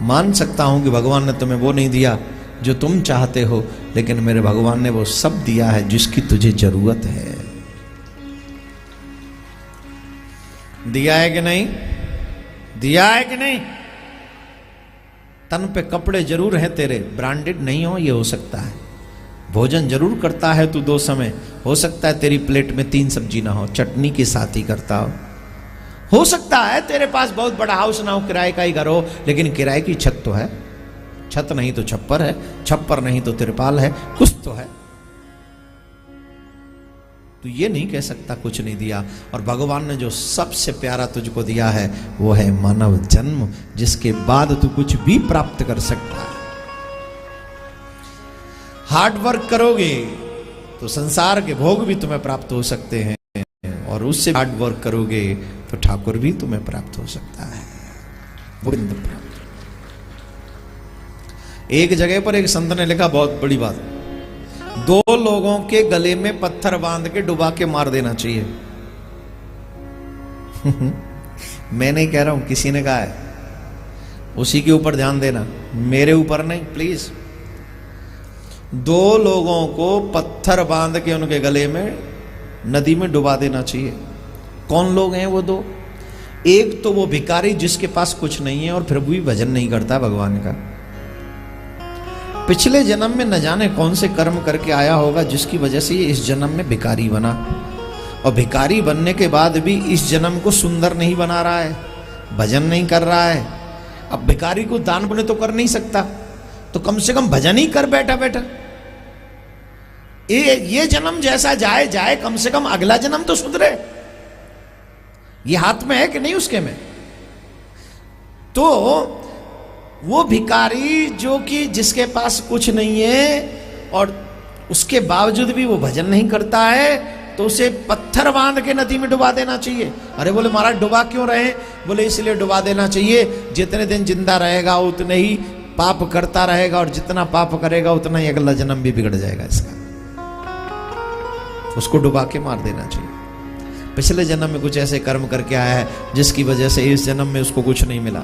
मान सकता हूं कि भगवान ने तुम्हें वो नहीं दिया जो तुम चाहते हो, लेकिन मेरे भगवान ने वो सब दिया है जिसकी तुझे जरूरत है। दिया है कि नहीं? दिया है कि नहीं? तन पे कपड़े जरूर हैं तेरे, ब्रांडेड नहीं हो ये हो सकता है। भोजन जरूर करता है तू 2 समय, हो सकता है तेरी प्लेट में 3 सब्जी ना हो, चटनी के साथ ही करता हो सकता है तेरे पास बहुत बड़ा हाउस ना हो, किराए का ही घर हो, लेकिन किराए की छत तो है। छत नहीं तो छप्पर है, छप्पर नहीं तो तिरपाल है, कुछ तो है। तू ये नहीं कह सकता कुछ नहीं दिया। और भगवान ने जो सबसे प्यारा तुझको दिया है वो है मानव जन्म, जिसके बाद तू कुछ भी प्राप्त कर सकता है। हार्ड वर्क करोगे तो संसार के भोग भी तुम्हें प्राप्त हो सकते हैं, और उससे हार्ड वर्क करोगे तो ठाकुर भी तुम्हें प्राप्त हो सकता है, गोविंद प्राप्त। एक जगह पर एक संत ने लिखा बहुत बड़ी बात, 2 लोगों के गले में पत्थर बांध के डुबा के मार देना चाहिए। मैं नहीं कह रहा हूं, किसी ने कहा है, उसी के ऊपर ध्यान देना, मेरे ऊपर नहीं प्लीज। 2 लोगों को पत्थर बांध के उनके गले में नदी में डुबा देना चाहिए। कौन लोग हैं वो 2? एक तो वो भिखारी जिसके पास कुछ नहीं है और फिर भी भजन नहीं करता भगवान का, पिछले जन्म में न जाने कौन से कर्म करके आया होगा जिसकी वजह से ये इस जन्म में भिखारी बना, और भिखारी बनने के बाद भी इस जन्म को सुंदर नहीं बना रहा है, भजन नहीं कर रहा है। अब भिखारी को दान पुण्य तो कर नहीं सकता, तो कम से कम भजन ही कर बैठा बैठा। ये जन्म जैसा जाए जाए, कम से कम अगला जन्म तो सुधरे। ये हाथ में है कि नहीं उसके में? तो वो भिखारी जो कि जिसके पास कुछ नहीं है और उसके बावजूद भी वो भजन नहीं करता है, तो उसे पत्थर बांध के नदी में डुबा देना चाहिए। अरे बोले महाराज डुबा क्यों रहे? बोले इसलिए डुबा देना चाहिए, जितने दिन जिंदा रहेगा उतने ही पाप करता रहेगा, और जितना पाप करेगा उतना ही अगला जन्म भी बिगड़ जाएगा इसका। उसको डुबा के मार देना चाहिए। पिछले जन्म में कुछ ऐसे कर्म करके आया है जिसकी वजह से इस जन्म में उसको कुछ नहीं मिला।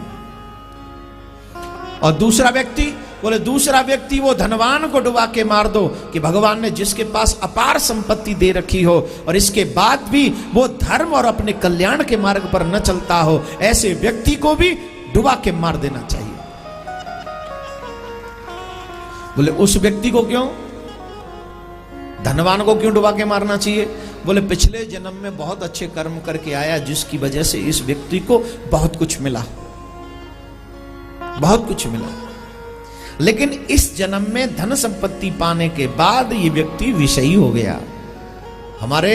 और दूसरा व्यक्ति, बोले दूसरा व्यक्ति वो धनवान को डुबा के मार दो कि भगवान ने जिसके पास अपार संपत्ति दे रखी हो और इसके बाद भी वो धर्म और अपने कल्याण के मार्ग पर न चलता हो, ऐसे व्यक्ति को भी डुबा के मार देना चाहिए। बोले उस व्यक्ति को क्यों, धनवान को क्यों डुबा के मारना चाहिए? बोले पिछले जन्म में बहुत अच्छे कर्म करके आया जिसकी वजह से इस व्यक्ति को बहुत कुछ मिला, बहुत कुछ मिला, लेकिन इस जन्म में धन संपत्ति पाने के बाद ये व्यक्ति विषयी हो गया। हमारे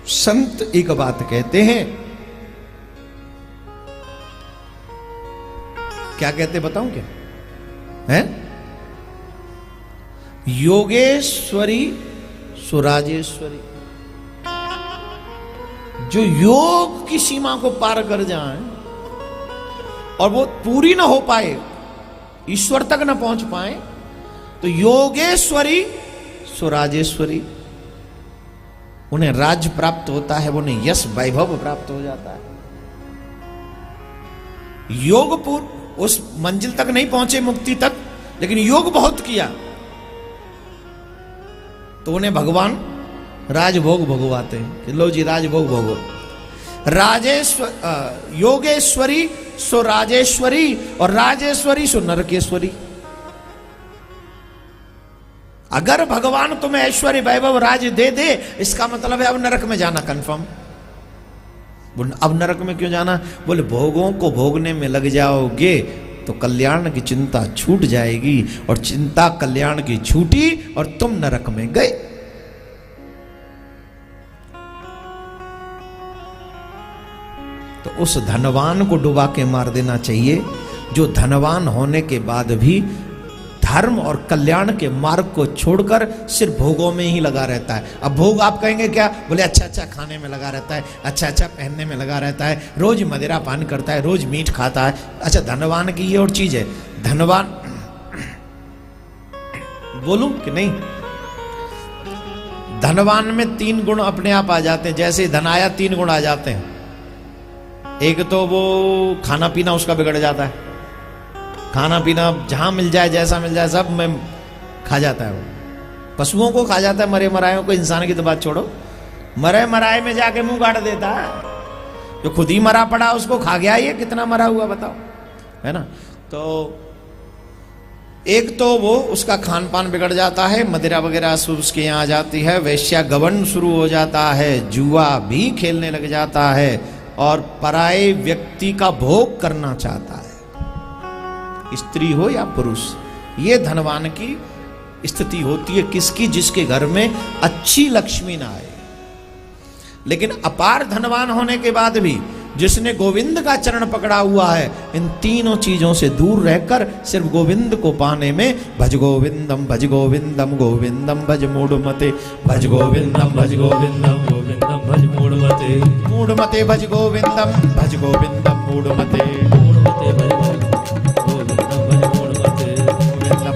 संत एक बात कहते हैं, क्या कहते बताऊं क्या है? योगेश्वरी सुराजेश्वरी, जो योग की सीमा को पार कर जाए और वो पूरी ना हो पाए, ईश्वर तक ना पहुंच पाए, तो योगेश्वरी सुराजेश्वरी, उन्हें राज्य प्राप्त होता है, उन्हें यश वैभव प्राप्त हो जाता है। योगपूर्ण उस मंजिल तक नहीं पहुंचे मुक्ति तक, लेकिन योग बहुत किया तो उन्हें भगवान राजभोग भोगवाते हैं कि लो जी राजभोग भोगो। योगेश्वरी सो राजेश्वरी और राजेश्वरी सो नरकेश्वरी। अगर भगवान तुम्हें ऐश्वर्य वैभव राज दे दे, इसका मतलब है अब नरक में जाना कंफर्म। अब नरक में क्यों जाना? बोले भोगों को भोगने में लग जाओगे तो कल्याण की चिंता छूट जाएगी, और चिंता कल्याण की छूटी और तुम नरक में गए। तो उस धनवान को डुबा के मार देना चाहिए जो धनवान होने के बाद भी धर्म और कल्याण के मार्ग को छोड़कर सिर्फ भोगों में ही लगा रहता है। अब भोग आप कहेंगे क्या? बोले अच्छा अच्छा खाने में लगा रहता है, अच्छा अच्छा पहनने में लगा रहता है, रोज मदिरा पान करता है, रोज मीट खाता है। अच्छा धनवान की ये और चीज है, धनवान बोलूं कि नहीं, धनवान में 3 गुण अपने आप आ जाते हैं। जैसे धन आया 3 गुण आ जाते हैं। एक तो वो खाना पीना उसका बिगड़ जाता है, खाना पीना जहां मिल जाए, जैसा मिल जाए, सब में खा जाता है वो। पशुओं को खा जाता है, मरे मरायों को। इंसान की तो बात छोड़ो, मरे मराए में जाके मुंह काट देता है। जो खुद ही मरा पड़ा उसको खा गया, ये कितना मरा हुआ बताओ, है ना। तो एक तो वो उसका खान पान बिगड़ जाता है, मदिरा वगैरह उसके यहाँ आ जाती है, वेश्या गबन शुरू हो जाता है, जुआ भी खेलने लग जाता है और पराये व्यक्ति का भोग करना चाहता है, स्त्री हो या पुरुष। ये धनवान की स्थिति होती है। किसकी? जिसके घर में अच्छी लक्ष्मी ना आए। लेकिन अपार धनवान होने के बाद भी जिसने गोविंद का चरण पकड़ा हुआ है, इन तीनों चीजों से दूर रहकर सिर्फ गोविंद को पाने में भज गोविंदम भज गोविंदम गोविंदम भज मूढ़मते भज गोविंदम भज गोविंदम गोविंदम भज मूढ़मते मूढ़मते भज गोविंदम भज गोविंदम मूढ़मते मूढ़मते भज गोविंदम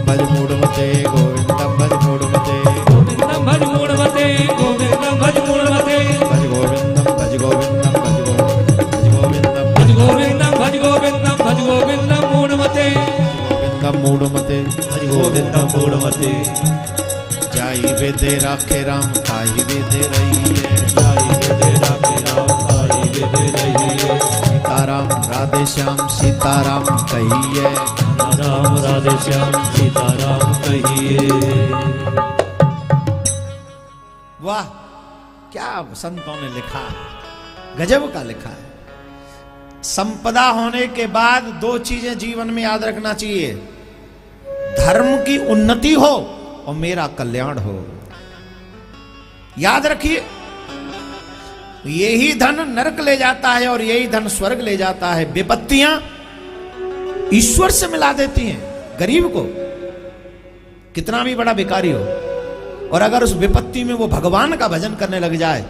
भज मूढ़मते गोविंदम भज मूढ़मते गोविंदम भज मूढ़मते गोविंदम भज मूढ़मते गोविंदम भज मूढ़मते भज गोविंदम भज गोविंदम भज गोविंदम भज गोविंदम मूढ़मते गोविंदम मूढ़मते भज गोविंदम मूढ़मते। जाई वेदे राखे राम खाई वेदे रही है, जाई वेदे राखे राम खाई वेदे रही है। सीताराम राधे श्याम सीताराम कहिए, राम राधे श्याम सीताराम कहिए। वाह, क्या संतों ने लिखा, गजब का लिखा है। संपदा होने के बाद दो चीजें जीवन में याद रखना चाहिए, धर्म की उन्नति हो और मेरा कल्याण हो। याद रखिए, यही धन नरक ले जाता है और यही धन स्वर्ग ले जाता है। विपत्तियां ईश्वर से मिला देती हैं गरीब को, कितना भी बड़ा भिखारी हो, और अगर उस विपत्ति में वो भगवान का भजन करने लग जाए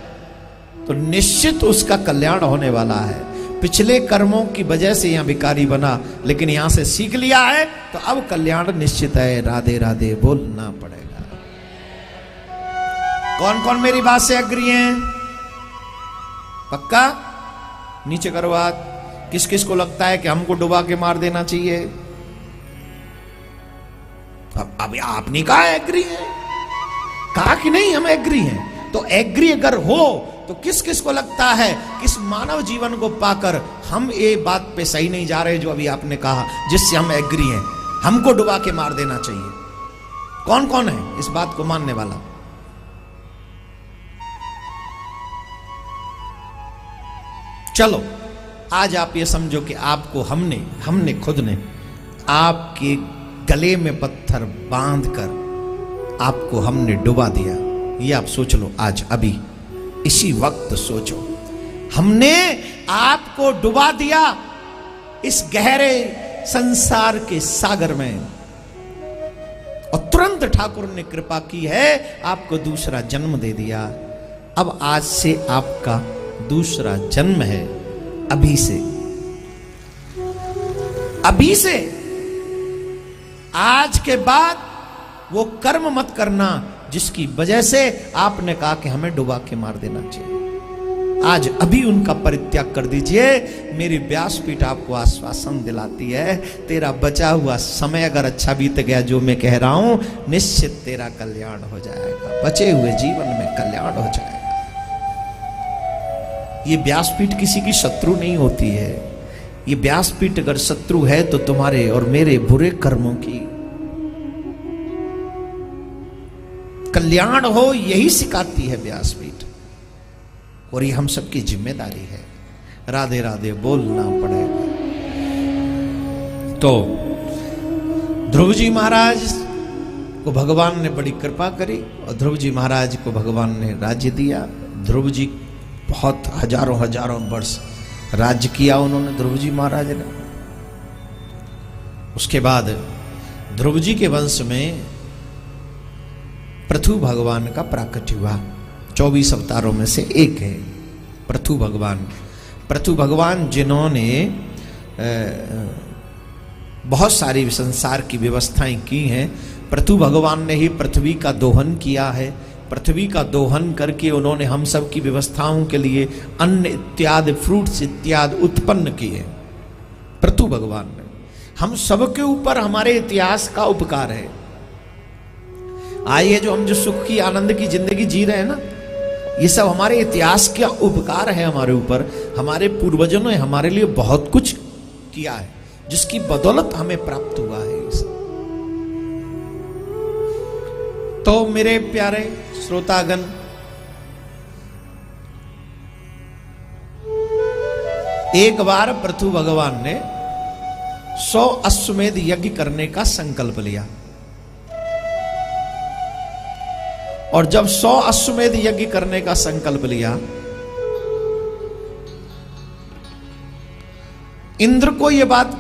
तो निश्चित उसका कल्याण होने वाला है। पिछले कर्मों की वजह से यहां भिखारी बना, लेकिन यहां से सीख लिया है तो अब कल्याण निश्चित है। राधे राधे बोलना पड़ेगा। कौन कौन मेरी बात से एग्री हैं? पक्का? नीचे करो हाथ। किस किस को लगता है कि हमको डुबा के मार देना चाहिए? अब आपने कहा एग्री है, कहा कि नहीं हम एग्री हैं। तो एग्री अगर हो तो किस किस को लगता है कि इस मानव जीवन को पाकर हम ये बात पे सही नहीं जा रहे जो अभी आपने कहा, जिससे हम एग्री हैं, हमको डुबा के मार देना चाहिए? कौन कौन है इस बात को मानने वाला? चलो आज आप ये समझो कि आपको हमने खुद ने आपके गले में पत्थर बांधकर आपको हमने डुबा दिया। ये आप सोच लो, आज अभी इसी वक्त सोचो, हमने आपको डुबा दिया इस गहरे संसार के सागर में, और तुरंत ठाकुर ने कृपा की है, आपको दूसरा जन्म दे दिया। अब आज से आपका दूसरा जन्म है, अभी से, अभी से। आज के बाद वो कर्म मत करना जिसकी वजह से आपने कहा कि हमें डुबा के मार देना चाहिए। आज अभी उनका परित्याग कर दीजिए। मेरी व्यासपीठ आपको आश्वासन दिलाती है, तेरा बचा हुआ समय अगर अच्छा बीत गया, जो मैं कह रहा हूं, निश्चित तेरा कल्याण हो जाएगा, बचे हुए जीवन में कल्याण हो जाएगा। ये व्यासपीठ किसी की शत्रु नहीं होती है। ये व्यासपीठ अगर शत्रु है तो तुम्हारे और मेरे बुरे कर्मों की। कल्याण हो यही सिखाती है व्यासपीठ, और ये हम सबकी जिम्मेदारी है। राधे राधे बोलना पड़ेगा। तो ध्रुव जी महाराज को भगवान ने बड़ी कृपा करी और ध्रुव जी महाराज को भगवान ने राज्य दिया। ध्रुव जी बहुत हजारों वर्ष राज्य किया उन्होंने, ध्रुव जी महाराज ने। उसके बाद ध्रुव जी के वंश में पृथु भगवान का प्राकट्य हुआ। 24 अवतारों में से एक है पृथु भगवान। पृथु भगवान जिन्होंने बहुत सारी संसार की व्यवस्थाएं की हैं। पृथु भगवान ने ही पृथ्वी का दोहन किया है। पृथ्वी का दोहन करके उन्होंने हम सब की व्यवस्थाओं के लिए अन्न इत्यादि, फ्रूट्स इत्यादि उत्पन्न किए पृथु भगवान ने। हम सबके ऊपर हमारे इतिहास का उपकार है। आइए, जो हम जो सुख की आनंद की जिंदगी जी रहे हैं ना, ये सब हमारे इतिहास का उपकार है हमारे ऊपर। हमारे पूर्वजों ने हमारे लिए बहुत कुछ किया है, जिसकी बदौलत हमें प्राप्त हुआ है ये सब। तो मेरे प्यारे श्रोतागण, एक बार पृथु भगवान ने 100 अश्वमेध यज्ञ करने का संकल्प लिया। और जब 100 अश्वमेध यज्ञ करने का संकल्प लिया, इंद्र को यह बात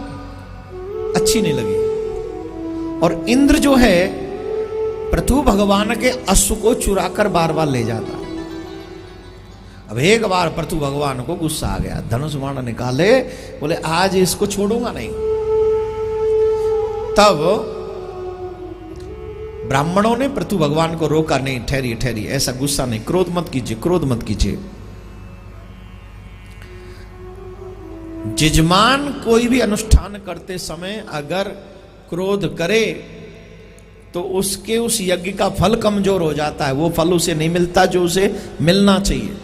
अच्छी नहीं लगी। और इंद्र जो है, पृथु भगवान के अश्व को चुराकर बार बार ले जाता। अब एक बार पृथु भगवान को गुस्सा आ गया, धनुष बाण निकाले, बोले आज इसको छोड़ूंगा नहीं। तब ब्राह्मणों ने पृथु भगवान को रोका, नहीं ठहरिए ठहरिए, ऐसा गुस्सा नहीं, क्रोध मत कीजिए, क्रोध मत कीजिए। यजमान कोई भी अनुष्ठान करते समय अगर क्रोध करे तो उसके उस यज्ञ का फल कमजोर हो जाता है, वो फल उसे नहीं मिलता जो उसे मिलना चाहिए।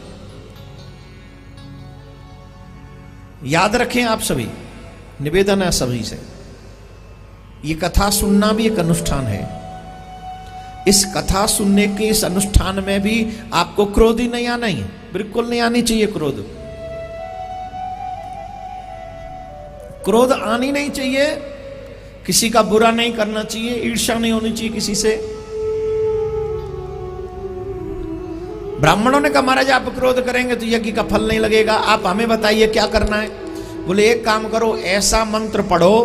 याद रखें आप सभी, निवेदन है सभी से, ये कथा सुनना भी एक अनुष्ठान है। इस कथा सुनने के इस अनुष्ठान में भी आपको क्रोध ही नहीं आना है, बिल्कुल नहीं आनी चाहिए क्रोध। क्रोध आनी नहीं चाहिए, किसी का बुरा नहीं करना चाहिए, ईर्ष्या नहीं होनी चाहिए किसी से। ब्राह्मणों ने कहा महाराज आप क्रोध करेंगे तो यज्ञ का फल नहीं लगेगा, आप हमें बताइए क्या करना है। बोले एक काम करो, ऐसा मंत्र पढ़ो,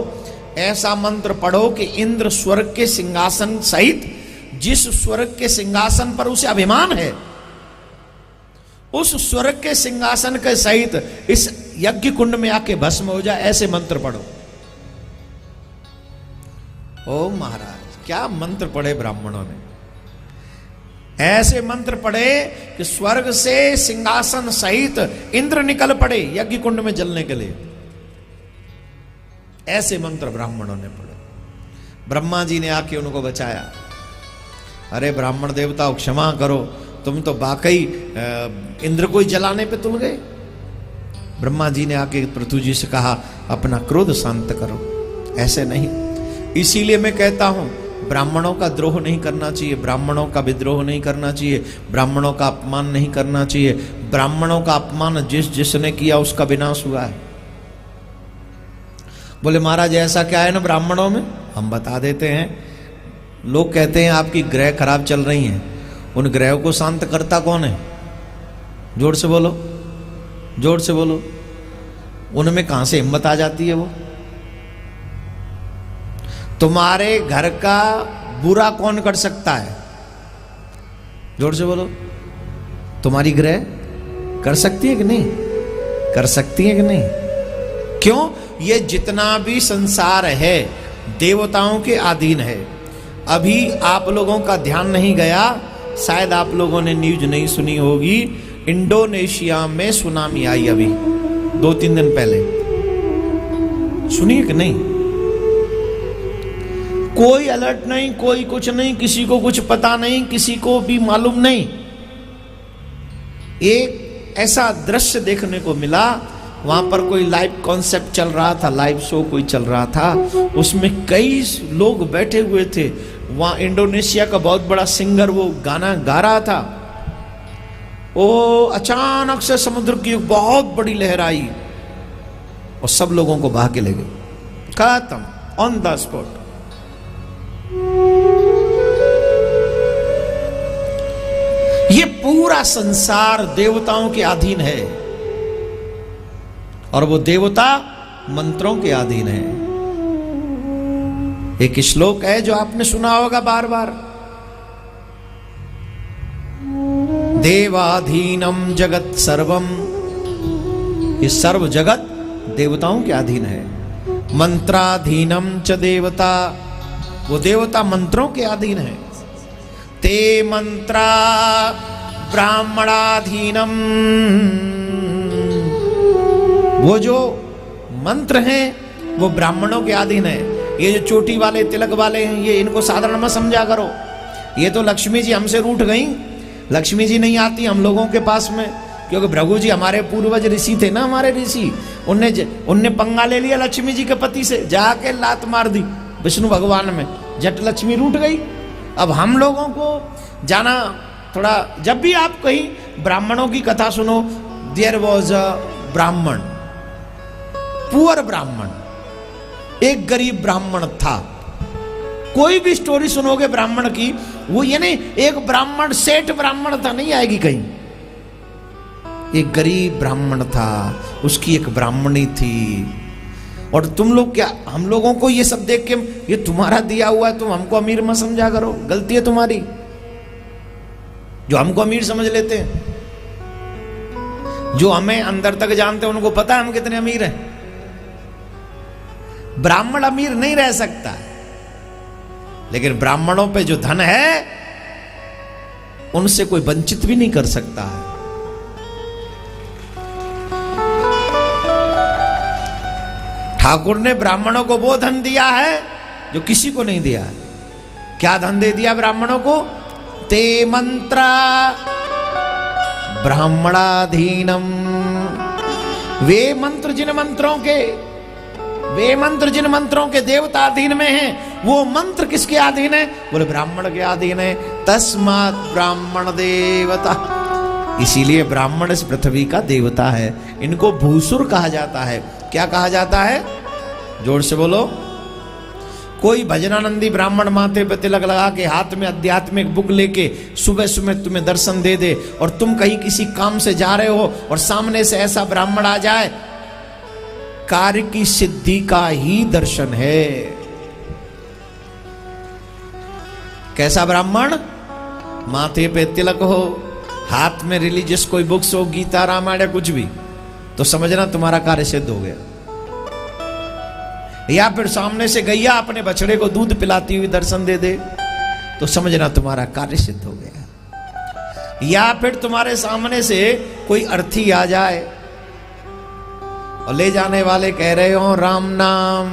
ऐसा मंत्र पढ़ो कि इंद्र स्वर्ग के सिंहासन सहित, जिस स्वर्ग के सिंहासन पर उसे अभिमान है, उस स्वर्ग के सिंहासन के सहित इस यज्ञ कुंड में आके भस्म हो जाए, ऐसे मंत्र पढ़ो। ओ महाराज, क्या मंत्र पढ़े ब्राह्मणों ने, ऐसे मंत्र पढ़े कि स्वर्ग से सिंहासन सहित इंद्र निकल पड़े यज्ञ कुंड में जलने के लिए। ऐसे मंत्र ब्राह्मणों ने पढ़े। ब्रह्मा जी ने आके उनको बचाया। अरे ब्राह्मण देवताओं क्षमा करो, तुम तो वाकई इंद्र को ही जलाने पे तुल गए। ब्रह्मा जी ने आके पृथु जी से कहा अपना क्रोध शांत करो, ऐसे नहीं। इसीलिए मैं कहता हूं ब्राह्मणों का द्रोह नहीं करना चाहिए, ब्राह्मणों का विद्रोह नहीं करना चाहिए, ब्राह्मणों का अपमान नहीं करना चाहिए। ब्राह्मणों का अपमान जिसने किया उसका विनाश हुआ है। बोले महाराज ऐसा क्या है ना ब्राह्मणों में, हम बता देते हैं। लोग कहते हैं आपकी ग्रह खराब चल रही हैं, उन ग्रहों को शांत करता कौन है? जोर से बोलो, जोर से बोलो। उनमें कहां से हिम्मत आ जाती है? वो तुम्हारे घर का बुरा कौन कर सकता है? जोर से बोलो। तुम्हारी ग्रह कर सकती है कि नहीं? कर सकती है कि नहीं? क्यों? ये जितना भी संसार है देवताओं के अधीन है। अभी आप लोगों का ध्यान नहीं गया, शायद आप लोगों ने न्यूज नहीं सुनी होगी, इंडोनेशिया में सुनामी आई अभी 2-3 दिन पहले, सुनिए कि नहीं? कोई अलर्ट नहीं, कोई कुछ नहीं, किसी को कुछ पता नहीं, किसी को भी मालूम नहीं। एक ऐसा दृश्य देखने को मिला, वहां पर कोई लाइव कॉन्सेप्ट चल रहा था, लाइव शो कोई चल रहा था, उसमें कई लोग बैठे हुए थे। वहां इंडोनेशिया का बहुत बड़ा सिंगर वो गाना गा रहा था। ओ अचानक से समुद्र की एक बहुत बड़ी लहर आई और सब लोगों को बहा के ले गई, खत्म, ऑन द स्पॉट। ये पूरा संसार देवताओं के अधीन है और वो देवता मंत्रों के अधीन है। एक श्लोक है जो आपने सुना होगा बार बार, देवाधीनम जगत सर्वम, ये सर्व जगत देवताओं के अधीन है। मंत्राधीनम च देवता, वो देवता मंत्रों के अधीन है। ते मंत्रा ब्राह्मणाधीनम, वो जो मंत्र हैं वो ब्राह्मणों के अधीन है। ये जो चोटी वाले तिलक वाले हैं, ये इनको साधारण मत समझा करो। ये तो लक्ष्मी जी हमसे रूठ गई, लक्ष्मी जी नहीं आती हम लोगों के पास में, क्योंकि भृगु जी हमारे पूर्वज ऋषि थे ना, हमारे ऋषि, उनने पंगा ले लिया लक्ष्मी जी के पति से, जाके लात मार दी विष्णु भगवान में, जट लक्ष्मी रूठ गई। अब हम लोगों को जाना थोड़ा, जब भी आप कहीं ब्राह्मणों की कथा सुनो, देयर वॉज अ ब्राह्मण, पुअर ब्राह्मण, एक गरीब ब्राह्मण था। कोई भी स्टोरी सुनोगे ब्राह्मण की, वो ये नहीं एक ब्राह्मण सेठ ब्राह्मण था, नहीं आएगी कहीं। एक गरीब ब्राह्मण था, उसकी एक ब्राह्मणी थी। और तुम लोग क्या, हम लोगों को ये सब देख के, ये तुम्हारा दिया हुआ है, तुम हमको अमीर मत समझा करो, गलती है तुम्हारी जो हमको अमीर समझ लेते हैं। जो हमें अंदर तक जानते हैं उनको पता है हम कितने अमीर हैं। ब्राह्मण अमीर नहीं रह सकता, लेकिन ब्राह्मणों पे जो धन है उनसे कोई वंचित भी नहीं कर सकता है। ठाकुर ने ब्राह्मणों को वो धन दिया है जो किसी को नहीं दिया है। क्या धन दे दिया ब्राह्मणों को? ते मंत्रा ब्राह्मणाधीनम, वे मंत्र जिन मंत्रों के देवता अधीन में हैं, वो मंत्र किसके अधीन है? बोले ब्राह्मण के अधीन है। तस्मात् ब्राह्मण देवता, इसीलिए ब्राह्मण इस पृथ्वी का देवता है। इनको भूसुर कहा जाता है। क्या कहा जाता है? जोर से बोलो। कोई भजनानंदी ब्राह्मण माथे पे तिलक लगा के हाथ में आध्यात्मिक बुक लेके सुबह सुबह तुम्हें दर्शन दे दे, और तुम कहीं किसी काम से जा रहे हो और सामने से ऐसा ब्राह्मण आ जाए, कार्य की सिद्धि का ही दर्शन है। कैसा ब्राह्मण? माथे पे तिलक हो, हाथ में रिलीजियस कोई बुक्स हो, गीता रामायण या कुछ भी, तो समझना तुम्हारा कार्य सिद्ध हो गया। या फिर सामने से गैया अपने बछड़े को दूध पिलाती हुई दर्शन दे दे, तो समझना तुम्हारा कार्य सिद्ध हो गया। या फिर तुम्हारे सामने से कोई अर्थी आ जाए और ले जाने वाले कह रहे हो राम नाम,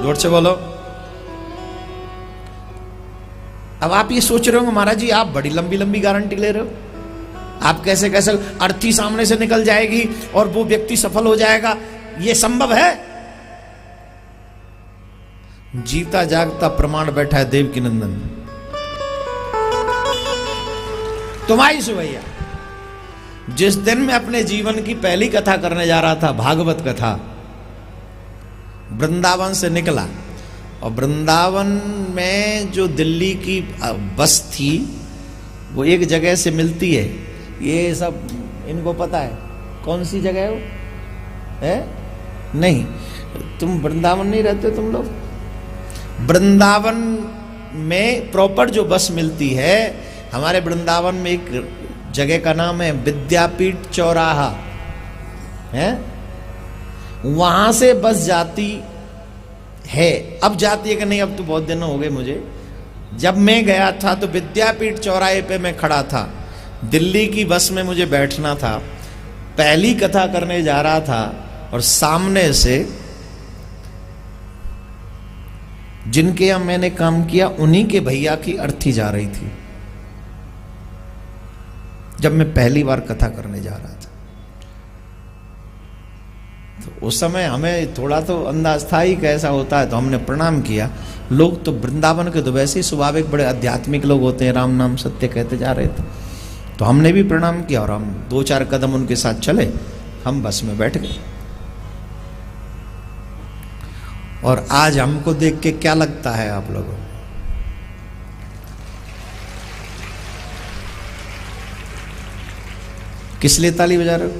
जोर से बोलो। अब आप ये सोच रहे हो महाराज जी आप बड़ी लंबी लंबी गारंटी ले रहे हो, आप कैसे कैसे अर्थी सामने से निकल जाएगी और वो व्यक्ति सफल हो जाएगा, ये संभव है? जीता जागता प्रमाण बैठा है देवकी नंदन। तुम्हारी सुभैया जिस दिन मैं अपने जीवन की पहली कथा करने जा रहा था, भागवत कथा, वृंदावन से निकला, और वृंदावन में जो दिल्ली की बस थी वो एक जगह से मिलती है। ये सब इनको पता है कौन सी जगह है वो? है नहीं, तुम वृंदावन नहीं रहते तुम लोग। वृंदावन में प्रॉपर जो बस मिलती है, हमारे वृंदावन में एक जगह का नाम है विद्यापीठ चौराहा है, वहां से बस जाती है। अब जाती है कि नहीं, अब तो बहुत दिन हो गए मुझे। जब मैं गया था तो विद्यापीठ चौराहे पे मैं खड़ा था, दिल्ली की बस में मुझे बैठना था, पहली कथा करने जा रहा था, और सामने से जिनके यहां मैंने काम किया उन्हीं के भैया की अर्थी जा रही थी, जब मैं पहली बार कथा करने जा रहा था। तो उस समय हमें थोड़ा तो अंदाज था ही कैसा होता है, तो हमने प्रणाम किया। लोग तो वृंदावन के तो वैसे ही स्वाभाविक बड़े आध्यात्मिक लोग होते हैं, राम नाम सत्य कहते जा रहे थे, तो हमने भी प्रणाम किया और हम 2-4 कदम उनके साथ चले, हम बस में बैठ गए। और आज हमको देख के क्या लगता है आप लोगों को? किस लिए ताली बजा रहे हो?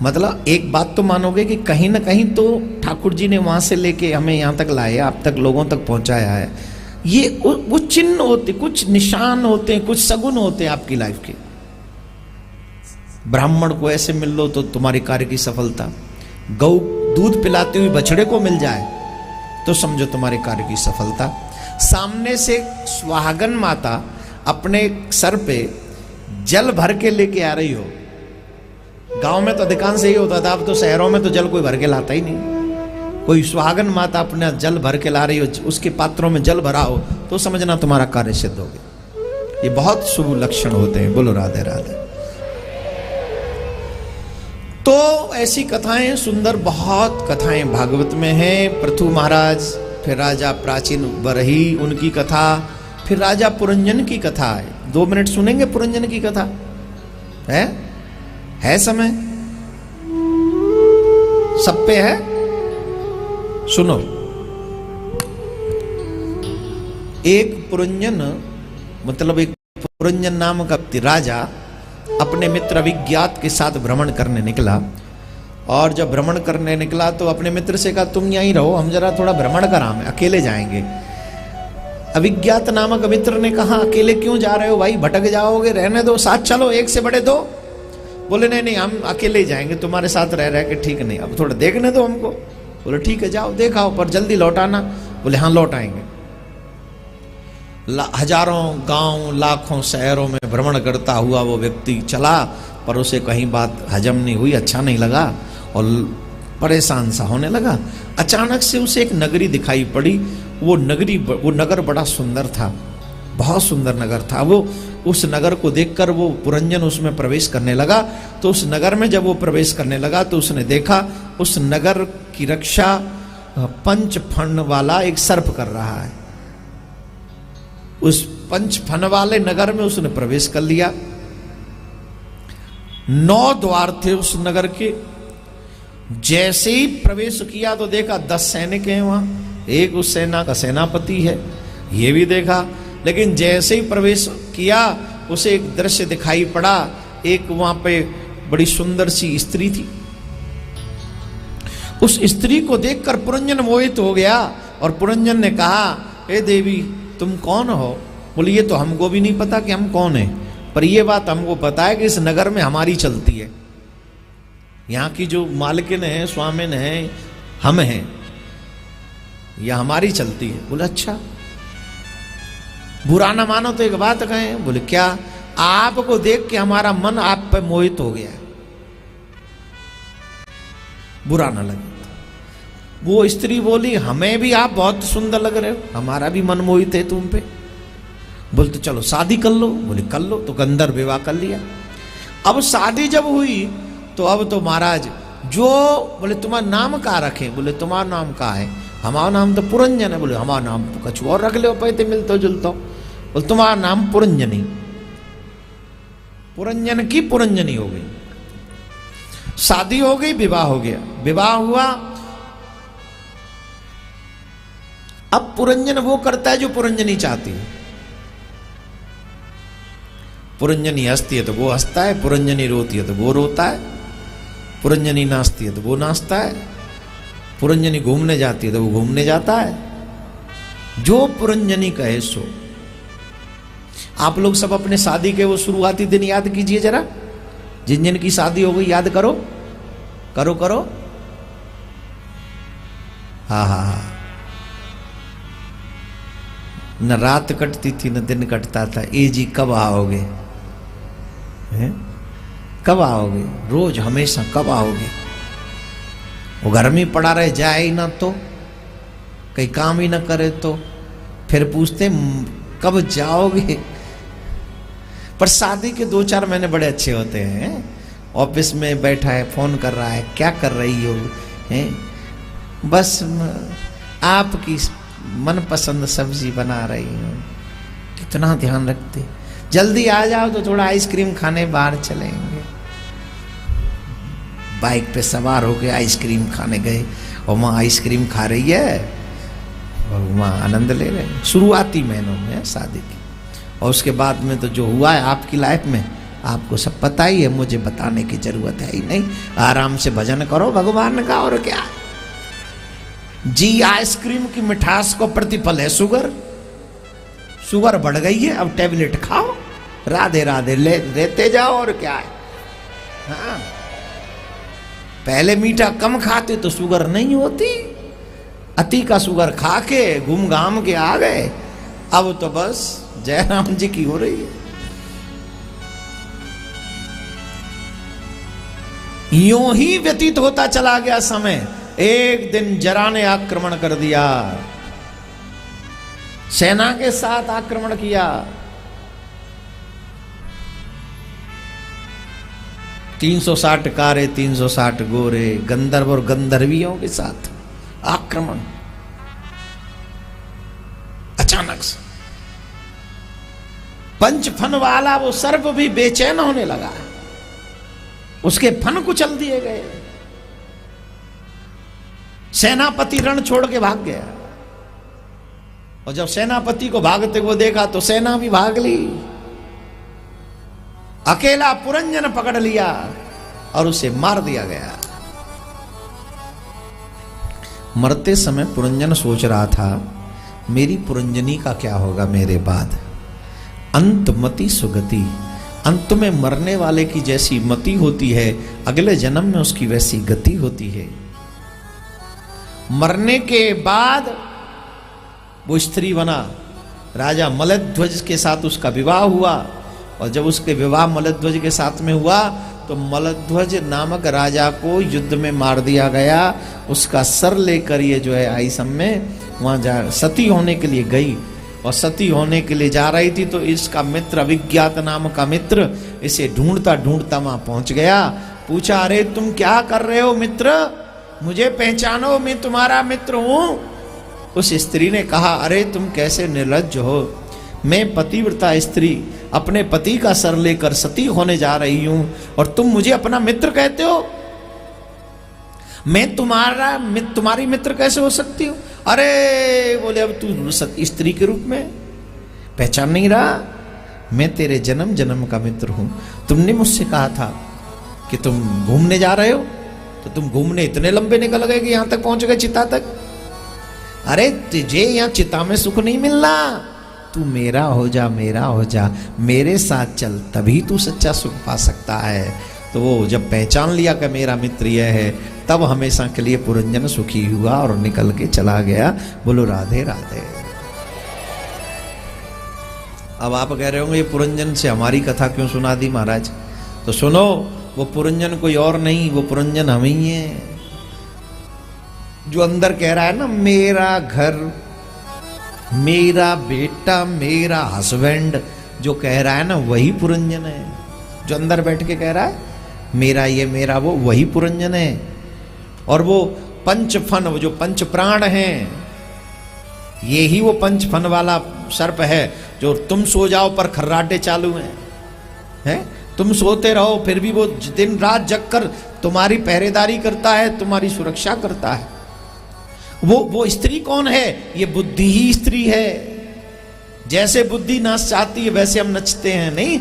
मतलब एक बात तो मानोगे कि कहीं ना कहीं तो ठाकुर जी ने वहां से लेके हमें यहां तक लाए, आप तक लोगों तक पहुंचाया है। ये वो चिन्ह होते, कुछ निशान होते हैं, कुछ सगुन होते हैं आपकी लाइफ के। ब्राह्मण को ऐसे मिल लो तो तुम्हारी कार्य की सफलता, गौ दूध पिलाते हुए बछड़े को मिल जाए तो समझो तुम्हारे कार्य की सफलता। सामने से सुहागन माता अपने सर पे जल भर के लेके आ रही हो, गांव में तो अधिकांश यही होता था, अब तो शहरों में तो जल कोई भर के लाता ही नहीं। कोई सुहागन माता अपना जल भर के ला रही हो, उसके पात्रों में जल भरा हो, तो समझना तुम्हारा कार्य सिद्ध हो गया। ये बहुत शुभ लक्षण होते हैं। बोलो राधे राधे। तो ऐसी कथाएं सुंदर बहुत कथाएं भागवत में हैं। पृथु महाराज, फिर राजा प्राचीन बरही उनकी कथा, फिर राजा पुरंजन की कथा है। 2 मिनट सुनेंगे पुरंजन की कथा? है समय? सब पे है? सुनो। एक पुरंजन, मतलब एक पुरंजन नाम का राजा अपने मित्र अभिज्ञात के साथ भ्रमण करने निकला। और जब भ्रमण करने निकला तो अपने मित्र से कहा, तुम यहीं रहो, हम जरा थोड़ा भ्रमण करा, हम अकेले जाएंगे। अभिज्ञात नामक मित्र ने कहा, अकेले क्यों जा रहे हो भाई, भटक जाओगे, रहने दो, साथ चलो, एक से बड़े दो। बोले नहीं नहीं, हम अकेले ही जाएंगे, तुम्हारे साथ रह के ठीक नहीं, अब थोड़ा देखने दो हमको। बोले ठीक है जाओ, देखाओ, पर जल्दी लौट आना। बोले हाँ लौट आएंगे। हजारों गांव, लाखों शहरों में भ्रमण करता हुआ वो व्यक्ति चला, पर उसे कहीं बात हजम नहीं हुई, अच्छा नहीं लगा और परेशान सा होने लगा। अचानक से उसे एक नगरी दिखाई पड़ी। वो नगर बड़ा सुंदर था, बहुत सुंदर नगर था। वो उस नगर को देखकर वो पुरंजन उसमें प्रवेश करने लगा। तो उस नगर में जब वो प्रवेश करने लगा तो उसने देखा उस नगर की रक्षा 5 फण वाला एक सर्प कर रहा है। उस 5 फण वाले नगर में उसने प्रवेश कर लिया। 9 द्वार थे उस नगर के। जैसे ही प्रवेश किया तो देखा 10 सैनिक हैं वहां, एक उस सेना का सेनापति है, ये भी देखा। लेकिन जैसे ही प्रवेश किया उसे एक दृश्य दिखाई पड़ा। एक वहां पे बड़ी सुंदर सी स्त्री थी। उस स्त्री को देखकर पुरंजन मोहित हो गया और पुरंजन ने कहा, हे देवी तुम कौन हो? बोले ये तो हमको भी नहीं पता कि हम कौन है, पर यह बात हमको पता है कि इस नगर में हमारी चलती है, यहाँ की जो मालकिन है, स्वामिन है, हम हैं, यह हमारी चलती है। बोले अच्छा, बुरा ना मानो तो एक बात कहें। बोले क्या? आपको देख के हमारा मन आप पे मोहित हो गया है, बुरा ना लगे। वो स्त्री बोली, हमें भी आप बहुत सुंदर लग रहे हो, हमारा भी मन मोहित है तुम पे। बोले तो चलो शादी कर लो। बोले कर लो। तो गंधर्व विवाह कर लिया। अब शादी जब हुई तो अब तो महाराज जो बोले तुम्हारा नाम का रखे? बोले तुम्हारा नाम का है? हमारा नाम तो पुरंजन है। बोले हमारा नाम तो कुछ और रख लो, पैते मिलते जुलते। बोले तुम्हारा नाम पुरंजनी। पुरंजन की पुरंजनी हो गई। शादी हो गई, विवाह हो गया। विवाह हुआ। अब पुरंजन वो करता है जो पुरंजनी चाहती है। पुरंजनी हंसती है तो वो हंसता है, पुरंजनी रोती है तो वो रोता है, पुरंजनी नाचती है तो वो नाचता है, पुरंजनी घूमने जाती है तो वो घूमने जाता है। जो पुरंजनी कहे सो। आप लोग सब अपने शादी के वो शुरुआती दिन याद कीजिए जरा, जिन जिन की शादी हो गई याद करो, करो करो। हाँ हाँ हाँ। न रात कटती थी न दिन कटता था। ए जी कब आओगे? कब आओगे? रोज हमेशा कब आओगे? वो घर में पड़ा रहे, जाए ही ना तो, कहीं काम ही ना करे तो फिर पूछते कब जाओगे। पर शादी के 2-4 महीने बड़े अच्छे होते हैं। ऑफिस में बैठा है, फोन कर रहा है, क्या कर रही हो? बस आपकी मनपसंद सब्जी बना रही हूँ। कितना ध्यान रखते। जल्दी आ जाओ तो थोड़ा आइसक्रीम खाने बाहर चलेंगे। बाइक पे सवार होके आइसक्रीम खाने गए और वहाँ आइसक्रीम खा रही है और वहाँ आनंद ले रहे हैं। शुरुआती महीनों में शादी की। और उसके बाद में तो जो हुआ है आपकी लाइफ में आपको सब पता ही है, मुझे बताने की जरूरत है ही नहीं। आराम से भजन करो भगवान का, और क्या जी। आइसक्रीम की मिठास को प्रतिफल है शुगर। शुगर बढ़ गई है, अब टेबलेट खाओ, राधे राधे लेते जाओ, और क्या है। हाँ, पहले मीठा कम खाते तो शुगर नहीं होती। अति का शुगर खा के घूम घाम के आ गए, अब तो बस जयराम जी की हो रही है। यूं ही व्यतीत होता चला गया समय। एक दिन जरा ने आक्रमण कर दिया, सेना के साथ आक्रमण किया। 360 कारे, 360 गोरे, गंधर्व और गंधर्वियों के साथ आक्रमण। अचानक से पंच फन वाला वो सर्प भी बेचैन होने लगा, उसके फन कुचल दिए गए। सेनापति रण छोड़ के भाग गया, और जब सेनापति को भागते हुए देखा तो सेना भी भाग ली। अकेला पुरंजन पकड़ लिया और उसे मार दिया गया। मरते समय पुरंजन सोच रहा था, मेरी पुरंजनी का क्या होगा मेरे बाद। अंतमति सुगति, अंत में मरने वाले की जैसी मति होती है, अगले जन्म में उसकी वैसी गति होती है। मरने के बाद वो स्त्री बना, राजा मलध्वज के साथ उसका विवाह हुआ, और जब उसके विवाह मलध्वज के साथ में हुआ तो मलध्वज नामक राजा को युद्ध में मार दिया गया। उसका सर लेकर ये जो है आई सब में वहां जा सती होने के लिए गई, और सती होने के लिए जा रही थी तो इसका मित्र अभिज्ञात नाम का मित्र इसे ढूंढता ढूंढता वहां पहुंच गया। पूछा, अरे तुम क्या कर रहे हो मित्र, मुझे पहचानो, मैं तुम्हारा मित्र हूं। उस स्त्री ने कहा, अरे तुम कैसे निर्लज्ज हो, मैं पतिव्रता स्त्री अपने पति का सर लेकर सती होने जा रही हूं, और तुम मुझे अपना मित्र कहते हो। मैं तुम्हारी मित्र कैसे हो सकती हूं। अरे बोले, अब तू स्त्री के रूप में पहचान नहीं रहा, मैं तेरे जन्म जन्म का मित्र हूं। तुमने मुझसे कहा था कि तुम घूमने जा रहे हो, तो तुम घूमने इतने लंबे निकल गए कि यहां तक पहुंच गए, चिता तक। अरे तुझे यहां चिता में सुख नहीं मिलना, तू मेरा हो जा, मेरा हो जा, मेरे साथ चल, तभी तू सच्चा सुख पा सकता है। तो वो जब पहचान लिया कि मेरा मित्र यह है, तब हमेशा के लिए पुरंजन सुखी हुआ और निकल के चला गया। बोलो राधे राधे। अब आप कह रहे होंगे, ये पुरंजन से हमारी कथा क्यों सुना दी महाराज। तो सुनो, वो पुरंजन कोई और नहीं, वो पुरंजन हम ही हैं। जो अंदर कह रहा है ना, मेरा घर, मेरा बेटा, मेरा हस्बैंड, जो कह रहा है ना, वही पुरंजन है। जो अंदर बैठ के कह रहा है मेरा ये, मेरा वो, वही पुरंजन है। और वो पंच फन, वो जो पंच प्राण हैं, ये ही वो पंच फन वाला सर्प है जो तुम सो जाओ पर खर्राटे चालू हैं। तुम सोते रहो फिर भी वो दिन रात जगकर तुम्हारी पहरेदारी करता है, तुम्हारी सुरक्षा करता है। वो स्त्री कौन है? ये बुद्धि ही स्त्री है। जैसे बुद्धि नाच चाहती है वैसे हम नचते हैं। नहीं,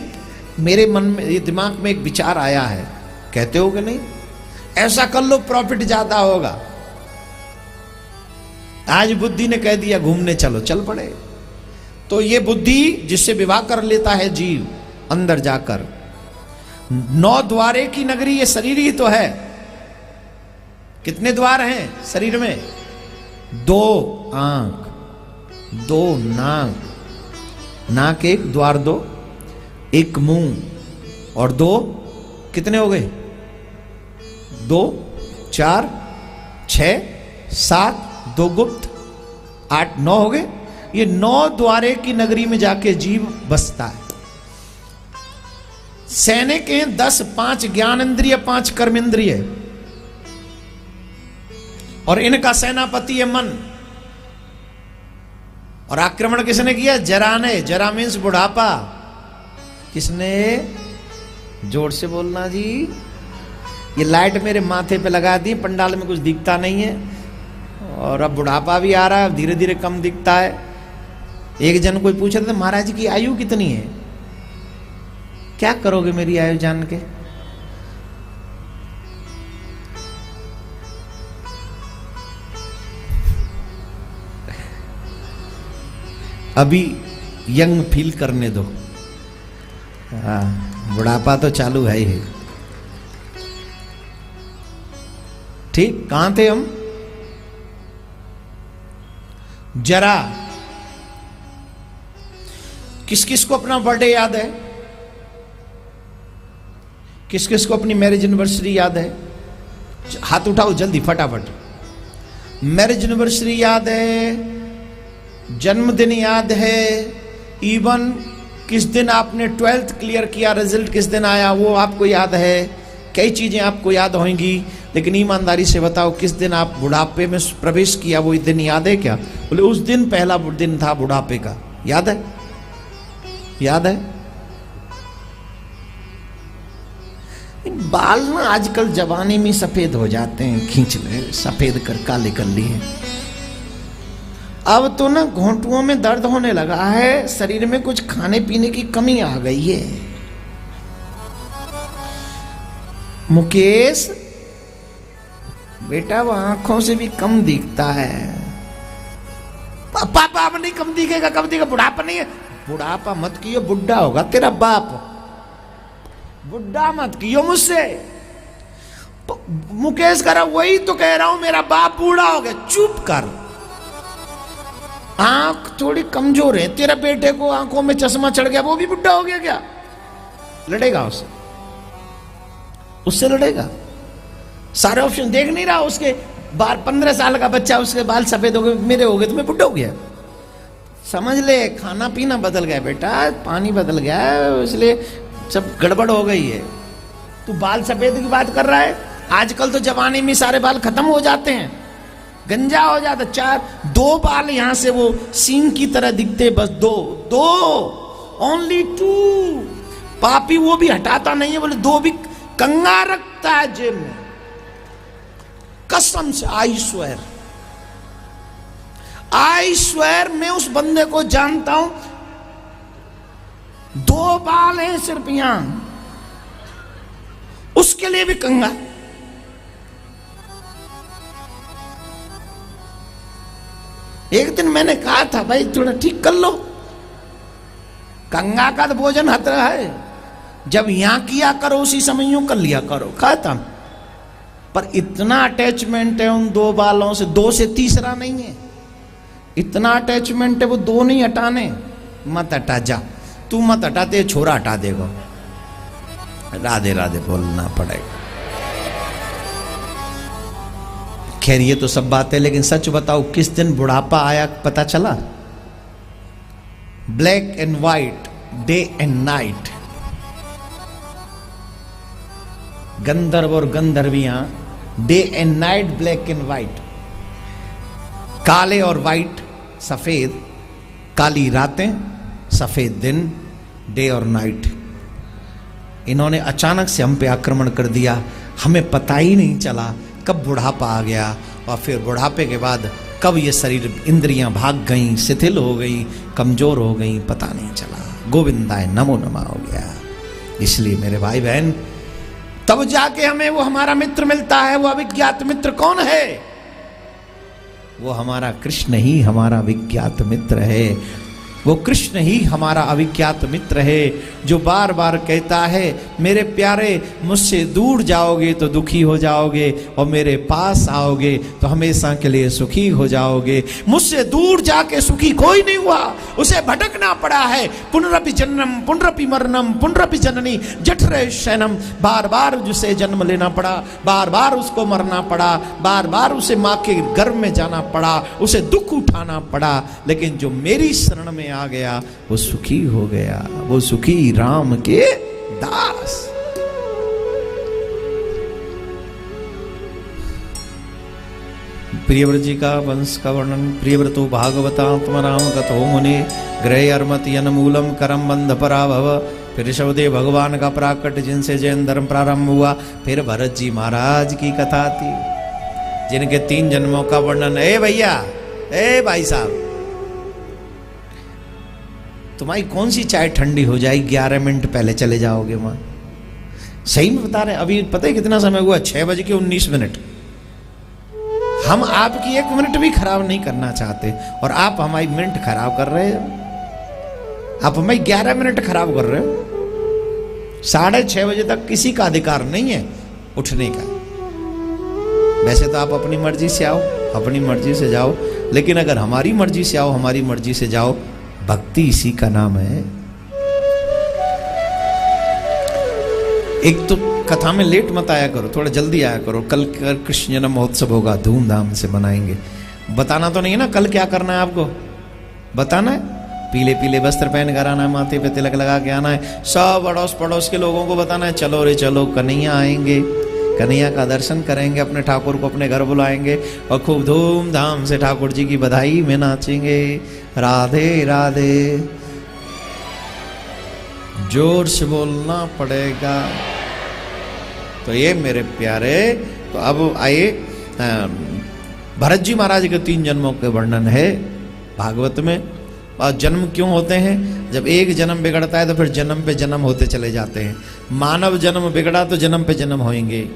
मेरे मन में, ये दिमाग में एक विचार आया है, कहते हो कि नहीं, ऐसा कर लो प्रॉफिट ज्यादा होगा। आज बुद्धि ने कह दिया घूमने चलो, चल पड़े। तो ये बुद्धि जिससे विवाह कर लेता है जीव अंदर जाकर, 9 द्वारे की नगरी ये शरीर ही तो है। कितने द्वार हैं शरीर में? 2 आंख, 2 नाक, नाक 1, द्वार 2, 1 मुंह, और 2 कितने हो गए? 2, 4, 6, 7, 2 गुप्त, 8, 9 हो गए। ये 9 द्वारे की नगरी में जाके जीव बसता है। सैनिक हैं 10, 5 ज्ञान इंद्रिय, 5 कर्म इंद्रिय, और इनका सेनापति है मन। और आक्रमण किसने किया? जरा ने। जरा मीन्स बुढ़ापा। किसने? जोर से बोलना जी। ये लाइट मेरे माथे पे लगा दी, पंडाल में कुछ दिखता नहीं है, और अब बुढ़ापा भी आ रहा है, धीरे धीरे कम दिखता है। एक जन कोई पूछ रहे थे, महाराज की आयु कितनी है? क्या करोगे मेरी आयु जान के? अभी यंग फील करने दो। बुढ़ापा तो चालू है ही। ठीक, कहां थे हम? जरा। किस किस को अपना बर्थडे याद है? किस किस को अपनी मैरिज एनिवर्सरी याद है? हाथ उठाओ जल्दी फटाफट। मैरिज एनिवर्सरी याद है, जन्मदिन याद है, इवन किस दिन आपने 12th क्लियर किया, रिजल्ट किस दिन आया वो आपको याद है। कई चीजें आपको याद होंगी, लेकिन ईमानदारी से बताओ किस दिन आप बुढ़ापे में प्रवेश किया, वो दिन याद है क्या? बोले उस दिन पहला दिन था बुढ़ापे का। याद है? याद है? बाल ना आजकल जवानी में सफेद हो जाते हैं, खींच ले सफेद कर काले कर लिए। अब तो ना घोंटुओं में दर्द होने लगा है, शरीर में कुछ खाने पीने की कमी आ गई है। मुकेश बेटा वो आंखों से भी कम दिखता है। पापा अब नहीं कम दिखेगा, कब दिखेगा? बुढ़ापा नहीं है, बुढ़ापा मत कियो, बुढ़ा होगा तेरा बाप। बुढ़ा मत कियो मुझसे। मुकेश कह रहा वही तो कह रहा हूं, मेरा बाप बूढ़ा हो गया। चुप कर, आंख थोड़ी कमजोर है। तेरा बेटे को आंखों में चश्मा चढ़ गया, वो भी बुढ़ा हो गया क्या? लड़ेगा उससे? उससे लड़ेगा? सारे ऑप्शन देख नहीं रहा? उसके बाल 15 साल का बच्चा, उसके बाल सफेद हो गए, मेरे हो गए तो मैं बुढ़ा हो गया। समझ ले, खाना पीना बदल गया बेटा, पानी बदल गया, इसलिए सब गड़बड़ हो गई है। तू बाल सफेद की बात कर रहा है? आजकल तो जवानी में सारे बाल खत्म हो जाते हैं, गंजा हो जाता। 2 बाल यहां से वो सींग की तरह दिखते, बस 2 ओनली 2। पापी वो भी हटाता नहीं है, बोले 2 भी कंगा रखता है जेब में। कसम से आई स्वेयर मैं उस बंदे को जानता हूं, 2 बाल हैं सिर्फ यहां, उसके लिए भी कंगा। एक दिन मैंने कहा था भाई थोड़ा ठीक कर लो, कंगा का तो भोजन खतरा है, जब यहां किया करो उसी समय यूं कर लिया करो, खाता। पर इतना अटैचमेंट है उन 2 बालों से, 2 से तीसरा नहीं है, इतना अटैचमेंट है, वो 2 नहीं हटाने। मत हटा जा, तू मत हटाते, छोरा हटा देगा। राधे राधे बोलना पड़ेगा। खैर ये तो सब बात है, लेकिन सच बताओ किस दिन बुढ़ापा आया पता चला? Black and white, day and night. गंधर्व और गंधर्वियां day and night, black and white, काले और व्हाइट सफेद, काली रातें सफेद दिन, डे और नाइट। इन्होंने अचानक से हम पे आक्रमण कर दिया, हमें पता ही नहीं चला कब बुढ़ापा आ गया, और फिर बुढ़ापे के बाद कब ये शरीर इंद्रियां भाग गईं, शिथिल हो गई, कमजोर हो गई, पता नहीं चला। गोविंदाय नमो नमः हो गया। इसलिए मेरे भाई बहन, तब जाके हमें वो हमारा मित्र मिलता है। वो अविज्ञात मित्र कौन है? वो हमारा कृष्ण ही हमारा विज्ञात मित्र है। वो कृष्ण ही हमारा अविज्ञात मित्र है, जो बार बार कहता है मेरे प्यारे मुझसे दूर जाओगे तो दुखी हो जाओगे, और मेरे पास आओगे तो हमेशा के लिए सुखी हो जाओगे। मुझसे दूर जाके सुखी कोई नहीं हुआ, उसे भटकना पड़ा है। पुनरपि जन्म पुनरपि मरणम पुनरपि जननी जठरे शयनम। बार बार उसे जन्म लेना पड़ा, बार बार उसको मरना पड़ा, बार बार उसे माँ के गर्भ में जाना पड़ा, उसे दुख उठाना पड़ा। लेकिन जो मेरी शरण में आ गया वो सुखी हो गया, वो सुखी राम के दास। प्रियव्रत जी का वंश का वर्णन। प्रियव्रतो भागवतात्म राम कथो मुनि ग्रह अर्मत यन मूलम करम बंध पराभव। फिर ऋषभदेव भगवान का प्राकट, जिनसे जैन धर्म प्रारंभ हुआ। फिर भरत जी महाराज की कथा थी, जिनके 3 जन्मों का वर्णन। ए भैया, ए भाई साहब, तुम्हारी कौन सी चाय ठंडी हो जाएगी? 11 मिनट पहले चले जाओगे वहां। सही में बता रहे, अभी पता है कितना समय हुआ? 6:19। हम आपकी 1 मिनट भी खराब नहीं करना चाहते, और आप हमारी मिनट खराब कर रहे हो। आप हमारी 11 मिनट खराब कर रहे हो। 6:30 बजे तक किसी का अधिकार नहीं है उठने का। वैसे तो आप अपनी मर्जी से आओ, अपनी मर्जी से जाओ, लेकिन अगर हमारी मर्जी से आओ, हमारी मर्जी से जाओ, भक्ति इसी का नाम है। एक तो कथा में लेट मत आया करो, थोड़ा जल्दी आया करो। कल कृष्ण जन्म महोत्सव होगा, धूमधाम से मनाएंगे। बताना तो नहीं है ना कल क्या करना है आपको, बताना है। पीले पीले वस्त्र पहन कर आना है, माथे पे तिलक लगा के आना है, सब अड़ोस पड़ोस के लोगों को बताना है, चलो रे चलो कन्हैया आएंगे, कन्हैया का दर्शन करेंगे, अपने ठाकुर को अपने घर बुलाएंगे और खूब धूमधाम से ठाकुर जी की बधाई में नाचेंगे। राधे राधे, जोर से बोलना पड़ेगा। तो ये मेरे प्यारे, तो अब आइए, भरत जी महाराज के 3 जन्मों के वर्णन है भागवत में। और जन्म क्यों होते हैं? जब एक जन्म बिगड़ता है तो फिर जन्म पे जन्म होते चले जाते हैं। मानव जन्म बिगड़ा तो जन्म पे जन्म होंगे।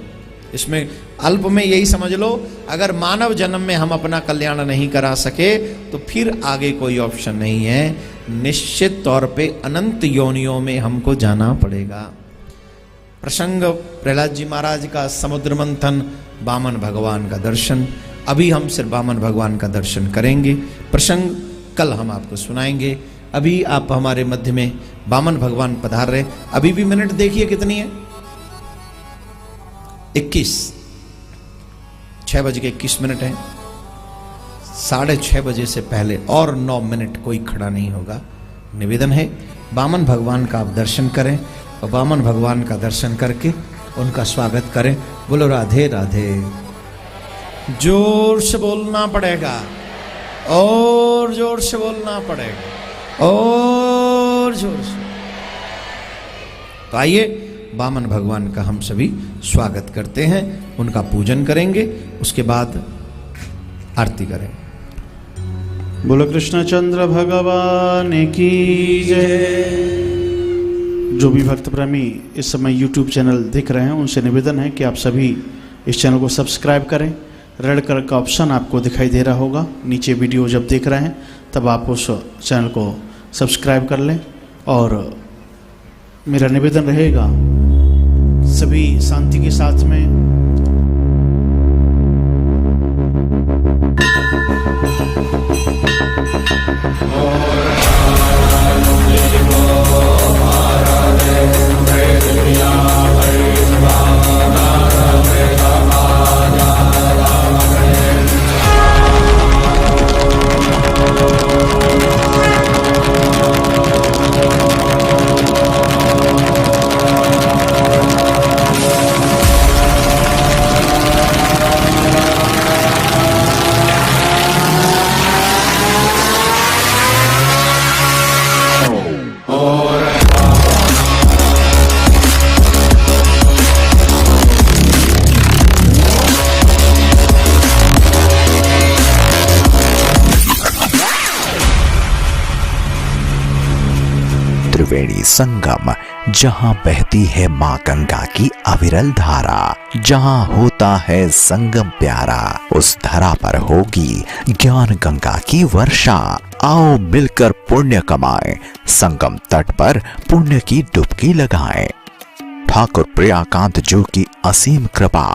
इसमें अल्प में यही समझ लो, अगर मानव जन्म में हम अपना कल्याण नहीं करा सके तो फिर आगे कोई ऑप्शन नहीं है, निश्चित तौर पे अनंत योनियों में हमको जाना पड़ेगा। प्रसंग प्रहलाद जी महाराज का समुद्र मंथन, वामन भगवान का दर्शन। अभी हम सिर्फ वामन भगवान का दर्शन करेंगे, प्रसंग कल हम आपको सुनाएंगे। अभी आप हमारे मध्य में वामन भगवान पधार रहे। अभी भी मिनट देखिए कितनी है, 21, 6:21 है। 6:30 बजे से पहले और 9 मिनट कोई खड़ा नहीं होगा। निवेदन है वामन भगवान का आप दर्शन करें और वामन भगवान का दर्शन करके उनका स्वागत करें। बोलो राधे राधे। जोर से बोलना पड़ेगा, और जोर से बोलना पड़ेगा, और जोर से। तो आइए वामन भगवान का हम सभी स्वागत करते हैं, उनका पूजन करेंगे, उसके बाद आरती करेंगे। बोलो कृष्णचंद्र भगवान की जय। जो भी भक्त प्रेमी इस समय YouTube चैनल देख रहे हैं उनसे निवेदन है कि आप सभी इस चैनल को सब्सक्राइब करें। रेड कलर का ऑप्शन आपको दिखाई दे रहा होगा नीचे, वीडियो जब देख रहे हैं तब आप उस चैनल को सब्सक्राइब कर लें। और मेरा निवेदन रहेगा सभी शांति के साथ में त्रिवेणी संगम, जहाँ बहती है माँ गंगा की अविरल धारा, जहाँ होता है संगम प्यारा, उस धरा पर होगी ज्ञान गंगा की वर्षा। आओ मिलकर पुण्य कमाएं, संगम तट पर पुण्य की डुबकी लगाएं। ठाकुर प्रियाकांत जी की असीम कृपा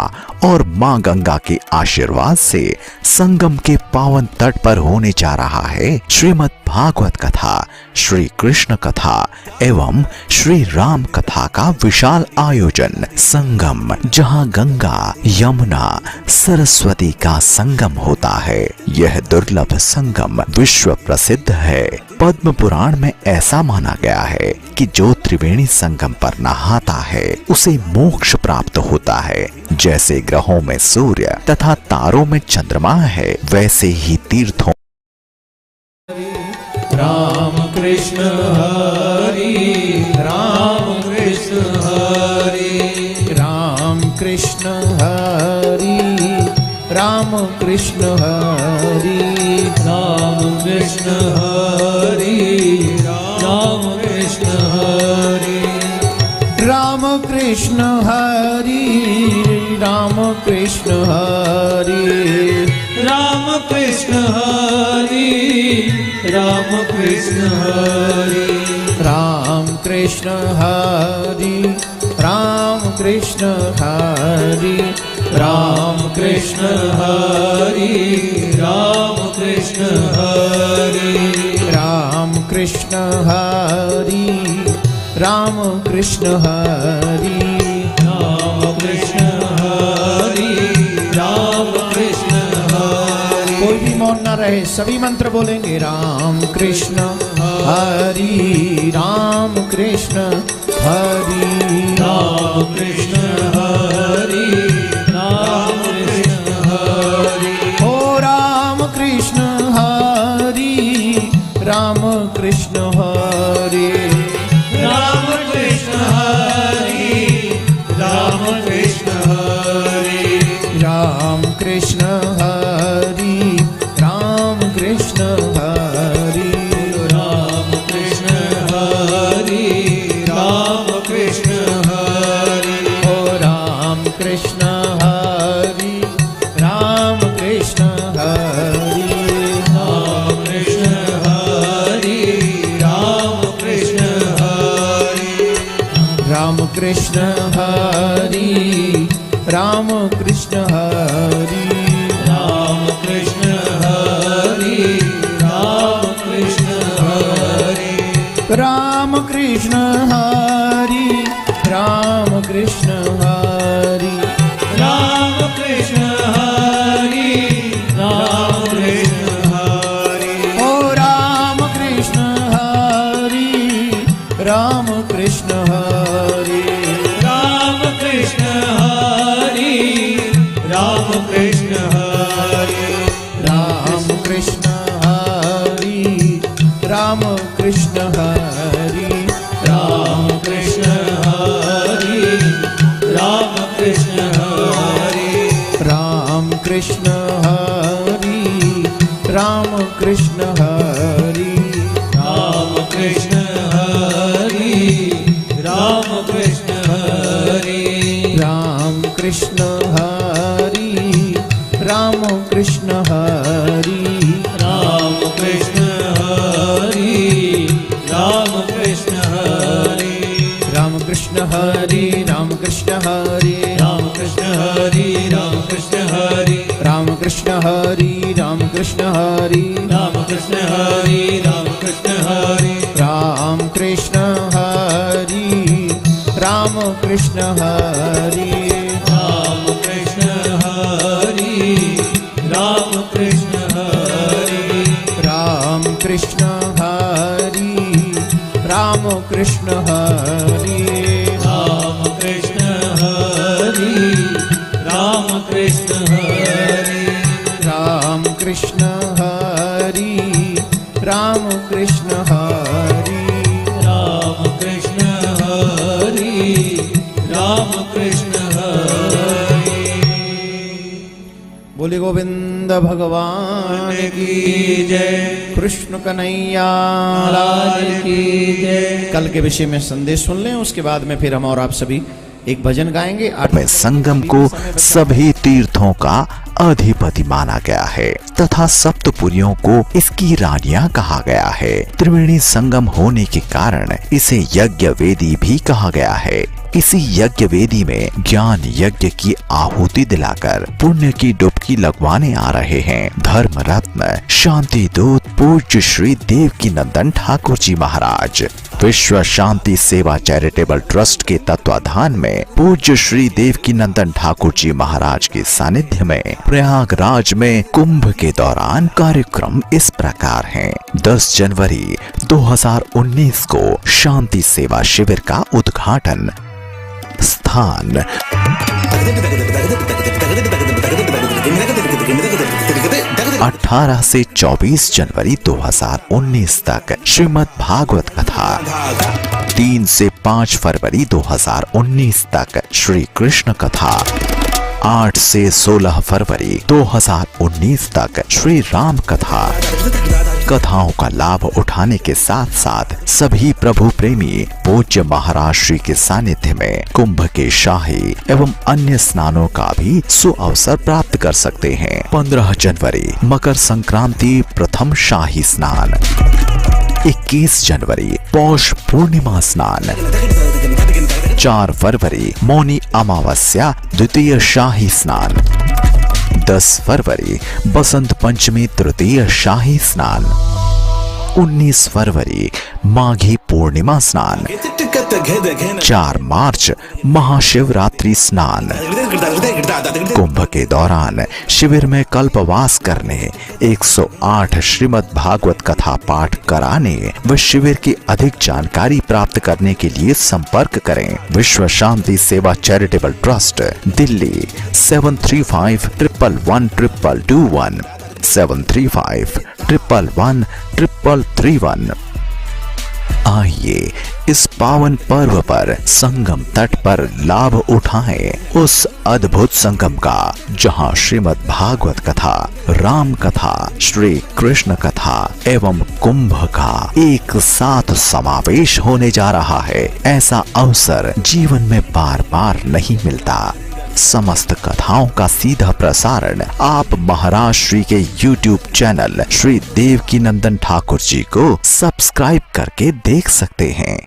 और मां गंगा के आशीर्वाद से संगम के पावन तट पर होने जा रहा है श्रीमद् भागवत कथा, श्री कृष्ण कथा एवं श्री राम कथा का विशाल आयोजन। संगम, जहां गंगा यमुना सरस्वती का संगम होता है। यह दुर्लभ संगम विश्व प्रसिद्ध है। पद्म पुराण में ऐसा माना गया है कि जो त्रिवेणी संगम पर नहाता है उसे मोक्ष प्राप्त होता है। जैसे ग्रहों में सूर्य तथा तारों में चंद्रमा है, वैसे ही तीर्थों। राम कृष्ण हरि, राम कृष्ण हरि, राम कृष्ण हरि, राम कृष्ण हरि, राम कृष्ण हरि, राम कृष्ण हरि, राम कृष्ण हरि, राम कृष्ण हरि, राम कृष्ण हरि, राम कृष्ण हरि, राम कृष्ण हरि, राम कृष्ण हरि, राम कृष्ण हरि, राम कृष्ण हरि, राम कृष्ण हरि, राम कृष्ण हरि, राम रहे सभी मंत्र बोलेंगे। राम कृष्ण हरि राम कृष्ण हरि राम कृष्ण हरि राम कृष्ण हरि। ओ राम कृष्ण हरि राम कृष्ण हरि राम कृष्ण हरि राम कृष्ण हरि। राम कृष्ण हरि राम कृष्ण हरि राम कृष्ण हरि राम कृष्ण हरि। ओ राम कृष्ण हरि राम कृष्ण हरि राम कृष्ण हरि राम कृष्ण हरि। राम कृष्ण हरि राम कृष्ण हरि राम कृष्ण हरि राम कृष्ण हरि। राम कृष्ण हरि राम कृष्ण हरि राम कृष्ण हरि राम कृष्ण हरि। ओ राम कृष्ण हरि राम कृष्ण हरि राम कृष्ण हरि राम कृष्ण हरि। राम कृष्ण हरि राम कृष्ण हरि राम कृष्ण हरि राम कृष्ण हरि। राम कृष्ण हरि राम कृष्ण हरि राम कृष्ण हरि राम कृष्ण हरि। राम कृष्ण हरि राम कृष्ण हरि राम कृष्ण हरि राम कृष्ण हरि। राम कृष्ण हरि राम कृष्ण हरि राम कृष्ण हरि राम कृष्ण हरि। राम कृष्ण हरि राम कृष्ण हरि राम कृष्ण हरि राम कृष्ण हरि। राम कृष्ण हरि राम कृष्ण हरि राम कृष्ण हरि राम कृष्ण हरि। राम कृष्ण हरि राम कृष्ण हरि राम कृष्ण हरि राम कृष्ण हरि। राम कृष्ण हरि राम कृष्ण हरि राम कृष्ण हरि राम कृष्ण हरि। बोले गोविंद भगवान की जय। कृष्ण कन्हैया लाल की जय। कल के विषय में संदेश सुन लें, उसके बाद में फिर हम और आप सभी एक भजन गाएंगे। में संगम को सभी तीर्थों का अधिपति माना गया है तथा सप्तपुरियों को इसकी रानियां कहा गया है। त्रिवेणी संगम होने के कारण इसे यज्ञ वेदी भी कहा गया है। इसी यज्ञ वेदी में ज्ञान यज्ञ की आहुति दिलाकर पुण्य की डुबकी लगवाने आ रहे हैं धर्म रत्न शांति दूत पूज्य श्री देवकी नंदन ठाकुर जी महाराज। विश्व शांति सेवा चैरिटेबल ट्रस्ट के तत्वाधान में पूज्य श्री देवकी नंदन ठाकुर जी महाराज के सानिध्य में प्रयागराज में कुंभ के दौरान कार्यक्रम इस प्रकार हैं। 10 जनवरी 2019 को शांति सेवा शिविर का उद्घाटन। स्थान 18 से 24 जनवरी 2019 तक श्रीमद् भागवत कथा। 3 से 5 फरवरी 2019 तक श्री कृष्ण कथा। 8 से 16 फरवरी 2019 तक श्री राम कथा। कथाओं का लाभ उठाने के साथ साथ सभी प्रभु प्रेमी पूज्य महाराज श्री के सानिध्य में कुंभ के शाही एवं अन्य स्नानों का भी सुअवसर प्राप्त कर सकते हैं। 15 जनवरी मकर संक्रांति प्रथम शाही स्नान। 21 जनवरी पौष पूर्णिमा स्नान। 4 फरवरी मौनी अमावस्या द्वितीय शाही स्नान। 10 फरवरी बसंत पंचमी तृतीय शाही स्नान। 19 फरवरी माघी पूर्णिमा स्नान, 4 मार्च महाशिवरात्रि स्नान। कुंभ के दौरान शिविर में कल्पवास करने, 108 श्रीमद् भागवत कथा पाठ कराने व शिविर की अधिक जानकारी प्राप्त करने के लिए संपर्क करें। विश्व शांति सेवा चैरिटेबल ट्रस्ट, दिल्ली 7351112221, 7351113331। आइए इस पावन पर्व पर संगम तट पर लाभ उठाएं उस अद्भुत संगम का, जहां श्रीमद् भागवत कथा, राम कथा, श्री कृष्ण कथा एवं कुंभ का एक साथ समावेश होने जा रहा है। ऐसा अवसर जीवन में बार बार नहीं मिलता। समस्त कथाओं का सीधा प्रसारण आप महाराज श्री के YouTube चैनल श्री देवकी नंदन ठाकुर जी को सब्सक्राइब करके देख सकते हैं।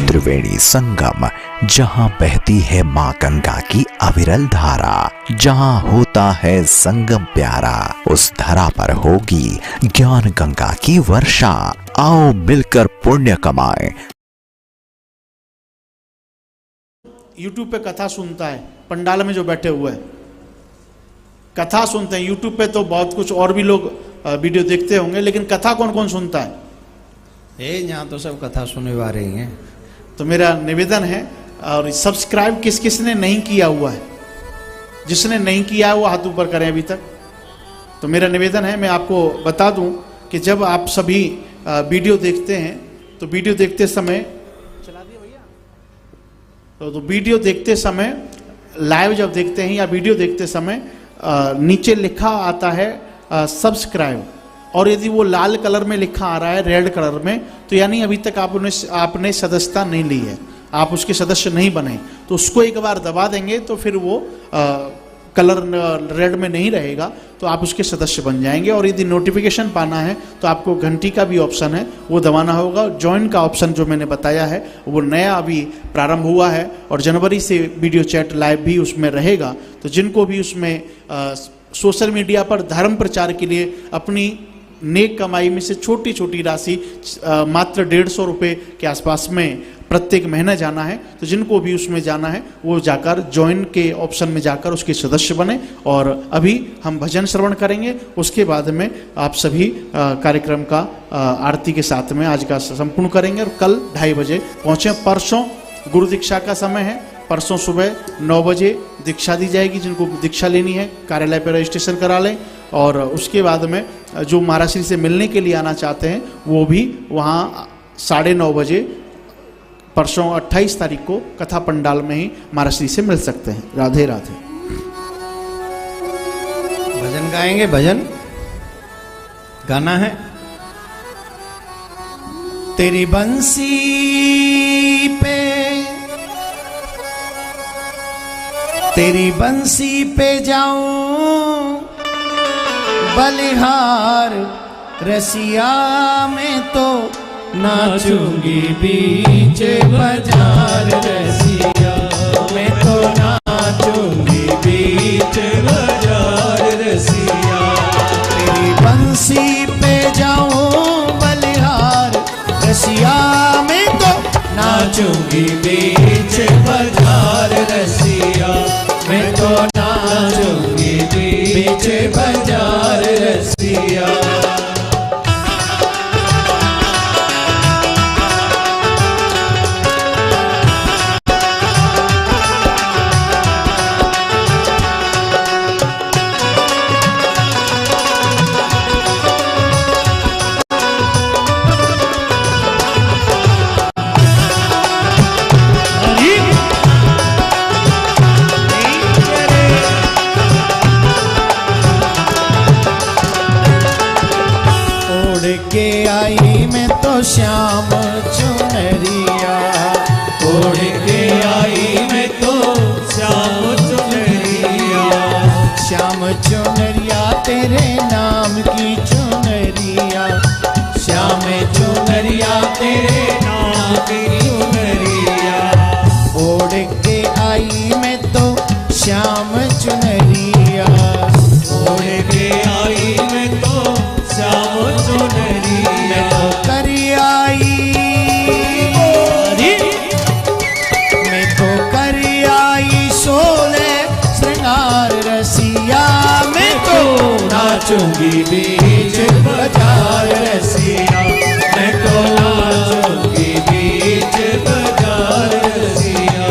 त्रिवेणी संगम, जहां बहती है मां गंगा की अविरल धारा, जहां होता है संगम प्यारा, उस धरा पर होगी ज्ञान गंगा की वर्षा। आओ मिलकर पुण्य कमाएं। यूट्यूब पे कथा सुनता है, पंडाल में जो बैठे हुए हैं कथा सुनते हैं। यूट्यूब पे तो बहुत कुछ और भी लोग वीडियो देखते होंगे, लेकिन कथा कौन कौन सुनता है? यहाँ तो सब कथा सुनने वाले ही हैं। तो मेरा निवेदन है, और सब्सक्राइब किस किस ने नहीं किया हुआ है, जिसने नहीं किया है वो हाथ ऊपर करें अभी तक। तो मेरा निवेदन है, मैं आपको बता दूं कि जब आप सभी वीडियो देखते हैं तो वीडियो देखते समय चला दिया भैया, तो वीडियो देखते समय, लाइव जब देखते हैं या वीडियो देखते समय नीचे लिखा आता है सब्सक्राइब, और यदि वो लाल कलर में लिखा आ रहा है, रेड कलर में, तो यानी अभी तक आपने सदस्यता नहीं ली है, आप उसके सदस्य नहीं बने। तो उसको एक बार दबा देंगे तो फिर वो कलर रेड में नहीं रहेगा, तो आप उसके सदस्य बन जाएंगे। और यदि नोटिफिकेशन पाना है तो आपको घंटी का भी ऑप्शन है, वो दबाना होगा। ज्वाइन का ऑप्शन जो मैंने बताया है वो नया अभी प्रारंभ हुआ है, और जनवरी से वीडियो चैट लाइव भी उसमें रहेगा। तो जिनको भी उसमें सोशल मीडिया पर धर्म प्रचार के लिए अपनी नेक कमाई में से छोटी छोटी राशि मात्र 150 रुपये के आसपास में प्रत्येक महीना जाना है, तो जिनको भी उसमें जाना है वो जाकर ज्वाइन के ऑप्शन में जाकर उसके सदस्य बने। और अभी हम भजन श्रवण करेंगे, उसके बाद में आप सभी कार्यक्रम का आरती के साथ में आज का संपूर्ण करेंगे, और कल 2:30 बजे पहुँचे। परसों गुरु दीक्षा का समय है, परसों सुबह 9 बजे दीक्षा दी जाएगी। जिनको दीक्षा लेनी है कार्यालय पर रजिस्ट्रेशन करा लें, और उसके बाद में जो महाराज श्री से मिलने के लिए आना चाहते हैं वो भी वहाँ 9:30 बजे परसों 28 तारीख को कथा पंडाल में ही महाराज श्री से मिल सकते हैं। राधे राधे। भजन गाएंगे, भजन गाना है। तेरी बंसी पे, तेरी बंसी पे जाऊं बलिहार, रसिया में तो नाचूंगी बीच बाजार, रसिया में तो नाचूंगी बीच बाजार, रसिया। तेरी बंसी पे जाऊं बलिहार, रसिया में तो नाचूंगी बीच बाजार, रसिया में तो नाचूंगी बीच बाजार, रसिया। श्याम चुनरिया, ओढ़ के आई मैं तो श्याम चुनरिया, श्याम चुनरिया तेरे नाम की चुनरिया, श्याम चुनरिया तेरे नाम की चुनरिया, ओढ़ के आई मैं तो श्याम चुनरिया, ओढ़ के आई मैं तो श्याम चुनरिया, करी आई मैं तो करी आई सोले श्रृंगार रसिया, मैं तो नाचूंगी बीच बाजार रसिया, मैं तो नाचूंगी बीच बाजार रसिया,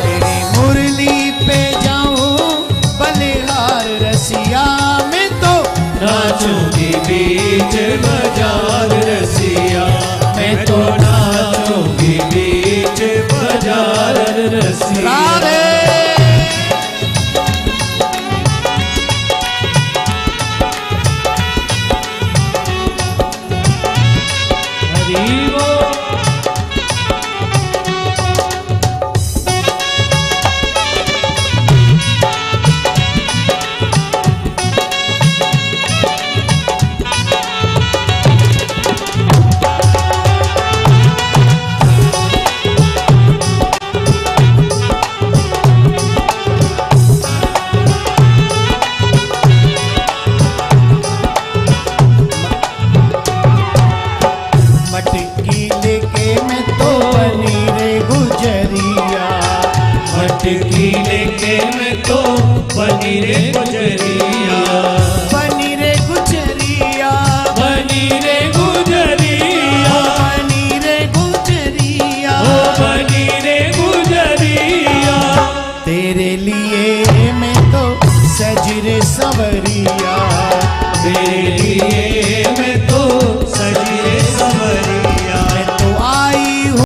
तेरी मुरली पे जाऊं बलिहार रसिया, मैं तो नाचूंगी बीच बाजार रसिया, मैं तो नाचूंगी बीच बाजार रसिया। राधे हरि बोल। मटकी लेके मैं तो बनी रे गुजरिया, मटकी लेके मैं तो बनी रे गुजरिया, बनी रे गुजरिया, बनी रे गुजरिया, बनी रे गुजरिया, ओ बनी रे गुजरिया, तेरे लिए मैं तो सज रे सवरिया,